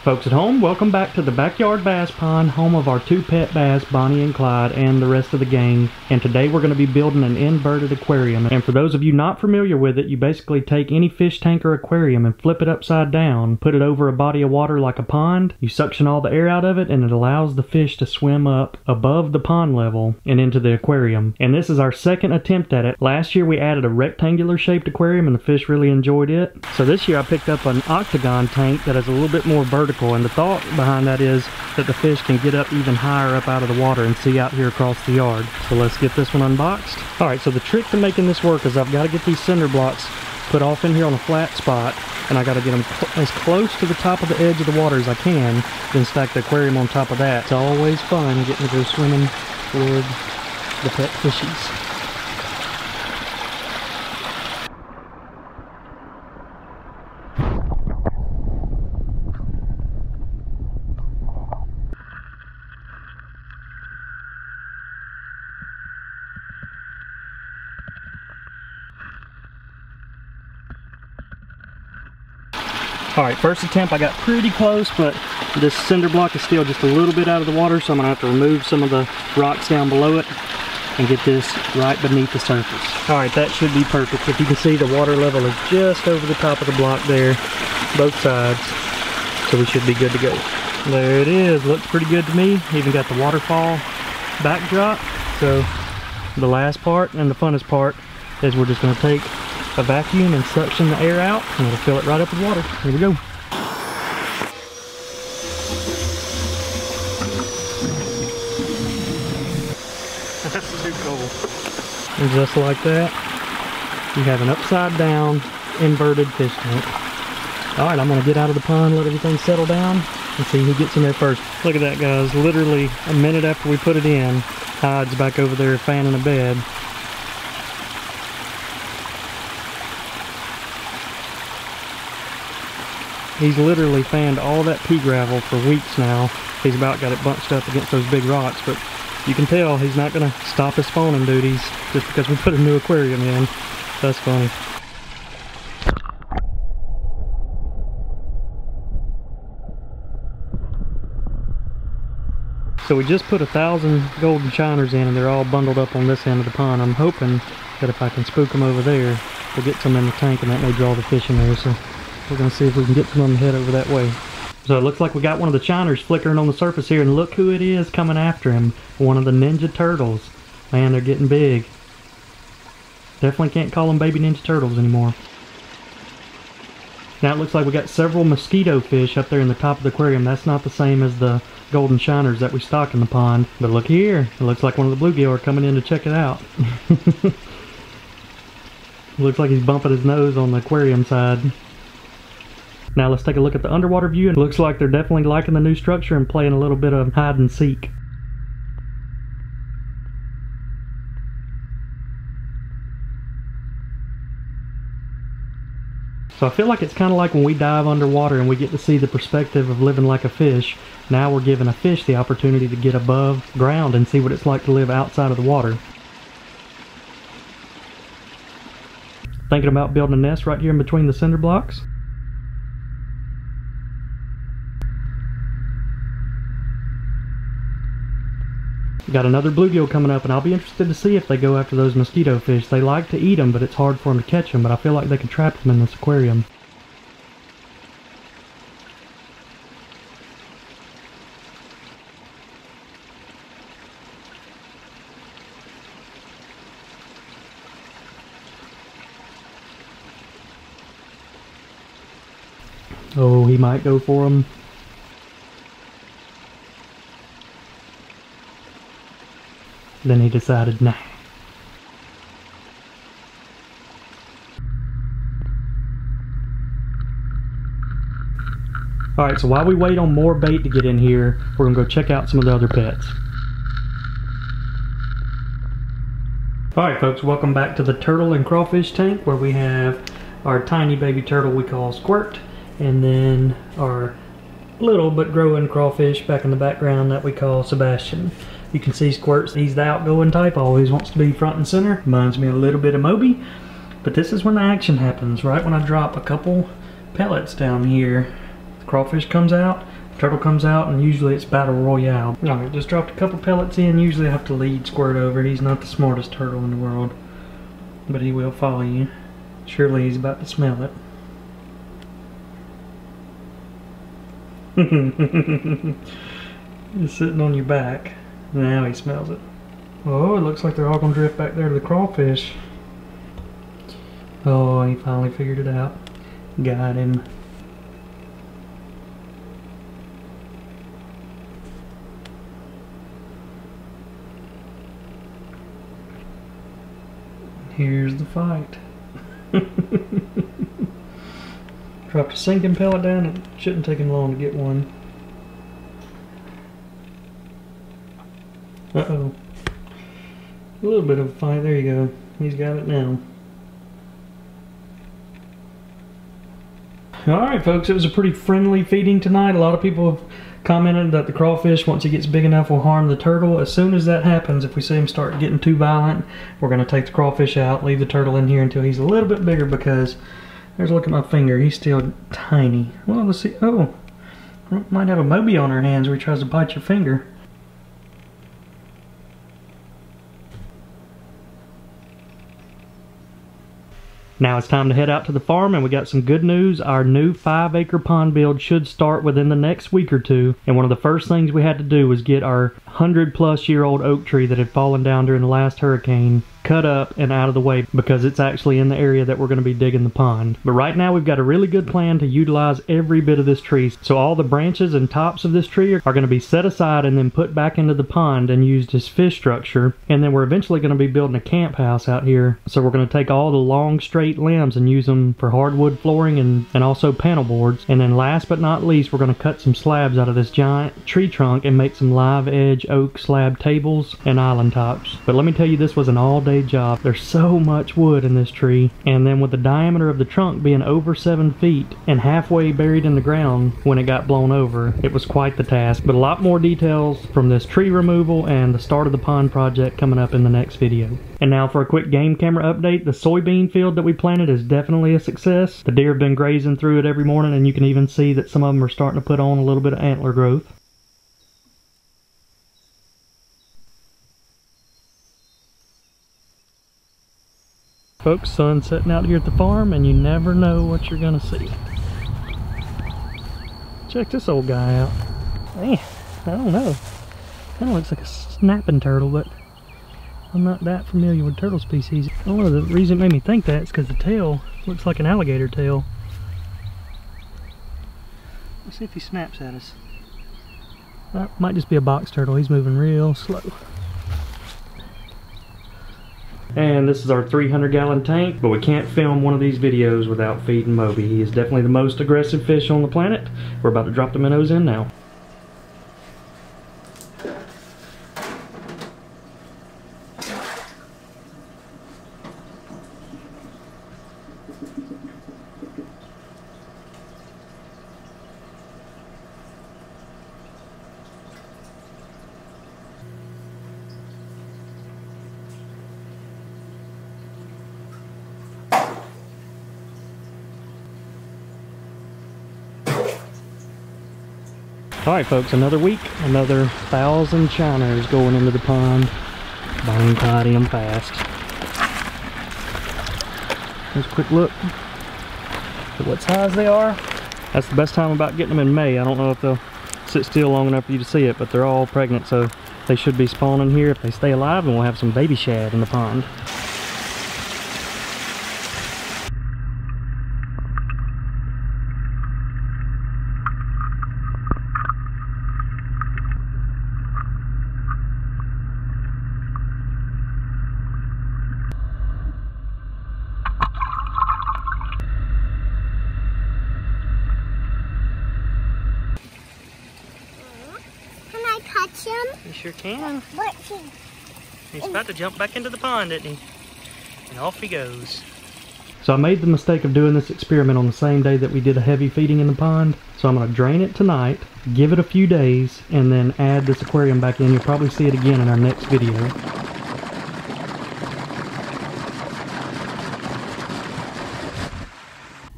Folks at home, welcome back to the Backyard Bass Pond, home of our two pet bass, Bonnie and Clyde, and the rest of the gang. And today we're going to be building an inverted aquarium. And for those of you not familiar with it, you basically take any fish tank or aquarium and flip it upside down, put it over a body of water like a pond, you suction all the air out of it, and it allows the fish to swim up above the pond level and into the aquarium. And this is our second attempt at it. Last year we added a rectangular shaped aquarium and the fish really enjoyed it. So this year I picked up an octagon tank that is a little bit more vertical. And the thought behind that is that the fish can get up even higher up out of the water and see out here across the yard. So let's get this one unboxed. Alright, so the trick to making this work is I've got to get these cinder blocks put off in here on a flat spot, and I got to get them as close to the top of the edge of the water as I can, then stack the aquarium on top of that. It's always fun getting to go swimming toward the pet fishies. Alright, first attempt I got pretty close, but this cinder block is still just a little bit out of the water, so I'm going to have to remove some of the rocks down below it and get this right beneath the surface. Alright, that should be perfect. If you can see, the water level is just over the top of the block there, both sides, so we should be good to go. There it is, looks pretty good to me. Even got the waterfall backdrop. So the last part and the funnest part is we're just going to take a vacuum and suction the air out, and it'll fill it right up with water. Here we go. That's too cool. And just like that, you have an upside down inverted fish tank. Alright, I'm going to get out of the pond, let everything settle down, and see who gets in there first. Look at that, guys. Literally a minute after we put it in, Hyde's back over there fanning a bed. He's literally fanned all that pea gravel for weeks now. He's about got it bunched up against those big rocks, but you can tell he's not going to stop his spawning duties just because we put a new aquarium in. That's funny. So we just put 1,000 golden shiners in, and they're all bundled up on this end of the pond. I'm hoping that if I can spook them over there, we'll get some in the tank, and that may draw the fish in there. So we're going to see if we can get some of them to head over that way. So it looks like we got one of the shiners flickering on the surface here, and look who it is coming after him. One of the Ninja Turtles. Man, they're getting big. Definitely can't call them baby Ninja Turtles anymore. Now it looks like we got several mosquito fish up there in the top of the aquarium. That's not the same as the golden shiners that we stock in the pond. But look here, it looks like one of the bluegill are coming in to check it out. Looks like he's bumping his nose on the aquarium side. Now let's take a look at the underwater view, and it looks like they're definitely liking the new structure and playing a little bit of hide and seek. So I feel like it's kind of like when we dive underwater and we get to see the perspective of living like a fish. Now we're giving a fish the opportunity to get above ground and see what it's like to live outside of the water. Thinking about building a nest right here in between the cinder blocks. Got another bluegill coming up, and I'll be interested to see if they go after those mosquito fish. They like to eat them, but it's hard for them to catch them, but I feel like they can trap them in this aquarium. Oh, he might go for them. Then he decided, nah. Alright, so while we wait on more bait to get in here, we're going to go check out some of the other pets. Alright folks, welcome back to the turtle and crawfish tank, where we have our tiny baby turtle we call Squirt, and then our little but growing crawfish back in the background that we call Sebastian. You can see Squirt's, he's the outgoing type, always wants to be front and center. Reminds me a little bit of Moby. But this is when the action happens, right when I drop a couple pellets down here. The crawfish comes out, Turtle comes out and usually it's battle royale. Alright, just dropped a couple pellets in. Usually I have to lead Squirt over. He's not the smartest turtle in the world, but he will follow you. Surely he's about to smell it. He's sitting on your back. Now he smells it. Oh, it looks like they're all gonna drift back there to the crawfish. Oh, he finally figured it out. Got him. Here's the fight. Dropped a sinking pellet down. It shouldn't take him long to get one. Uh-oh. A little bit of a fight. There you go. He's got it now. Alright folks, it was a pretty friendly feeding tonight. A lot of people have commented that the crawfish, once he gets big enough, will harm the turtle. As soon as that happens, if we see him start getting too violent, we're going to take the crawfish out, leave the turtle in here until he's a little bit bigger, because there's a look at my finger. He's still tiny. Well, let's see. Oh, might have a Moby on her hands where he tries to bite your finger. Now it's time to head out to the farm, and we got some good news. Our new 5-acre pond build should start within the next week or two, and one of the first things we had to do was get our 100-plus-year-old oak tree that had fallen down during the last hurricane cut up and out of the way, because it's actually in the area that we're going to be digging the pond. But right now we've got a really good plan to utilize every bit of this tree. So all the branches and tops of this tree are going to be set aside and then put back into the pond and used as fish structure. And then we're eventually going to be building a camp house out here. So we're going to take all the long straight limbs and use them for hardwood flooring and also panel boards. And then last but not least, we're going to cut some slabs out of this giant tree trunk and make some live edge oak slab tables and island tops. But let me tell you, this was an all-day job. There's so much wood in this tree, and then with the diameter of the trunk being over 7 feet and halfway buried in the ground when it got blown over, it was quite the task. But a lot more details from this tree removal and the start of the pond project coming up in the next video. And now for a quick game camera update. The soybean field that we planted is definitely a success. The deer have been grazing through it every morning, and you can even see that some of them are starting to put on a little bit of antler growth. Folks, sun setting out here at the farm, and you never know what you're gonna see. Check this old guy out. Man, I don't know. Kinda looks like a snapping turtle, but I'm not that familiar with turtle species. I don't know, the reason it made me think that is because the tail looks like an alligator tail. Let's see if he snaps at us. That might just be a box turtle. He's moving real slow. And this is our 300-gallon tank, but we can't film one of these videos without feeding Moby. He is definitely the most aggressive fish on the planet. We're about to drop the minnows in now. Alright folks, another week, another 1,000 shiners going into the pond. Bonnie and Clyde in fast. Here's a quick look at what size they are. That's the best time about getting them in May. I don't know if they'll sit still long enough for you to see it, but they're all pregnant, so they should be spawning here if they stay alive, and we'll have some baby shad in the pond. Catch him? You sure can. What's he? He's about to jump back into the pond, isn't he? And off he goes. So I made the mistake of doing this experiment on the same day that we did a heavy feeding in the pond. So I'm going to drain it tonight, give it a few days, and then add this aquarium back in. You'll probably see it again in our next video.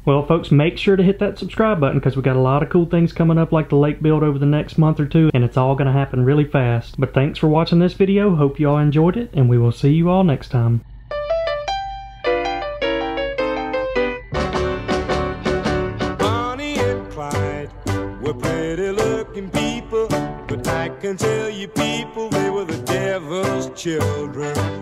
Well, folks, make sure to hit that subscribe button because we got a lot of cool things coming up like the lake build over the next month or two, and it's all going to happen really fast. But thanks for watching this video. Hope you all enjoyed it, and we will see you all next time. Bonnie and Clyde were pretty looking people, but I can tell you people, they were the devil's children.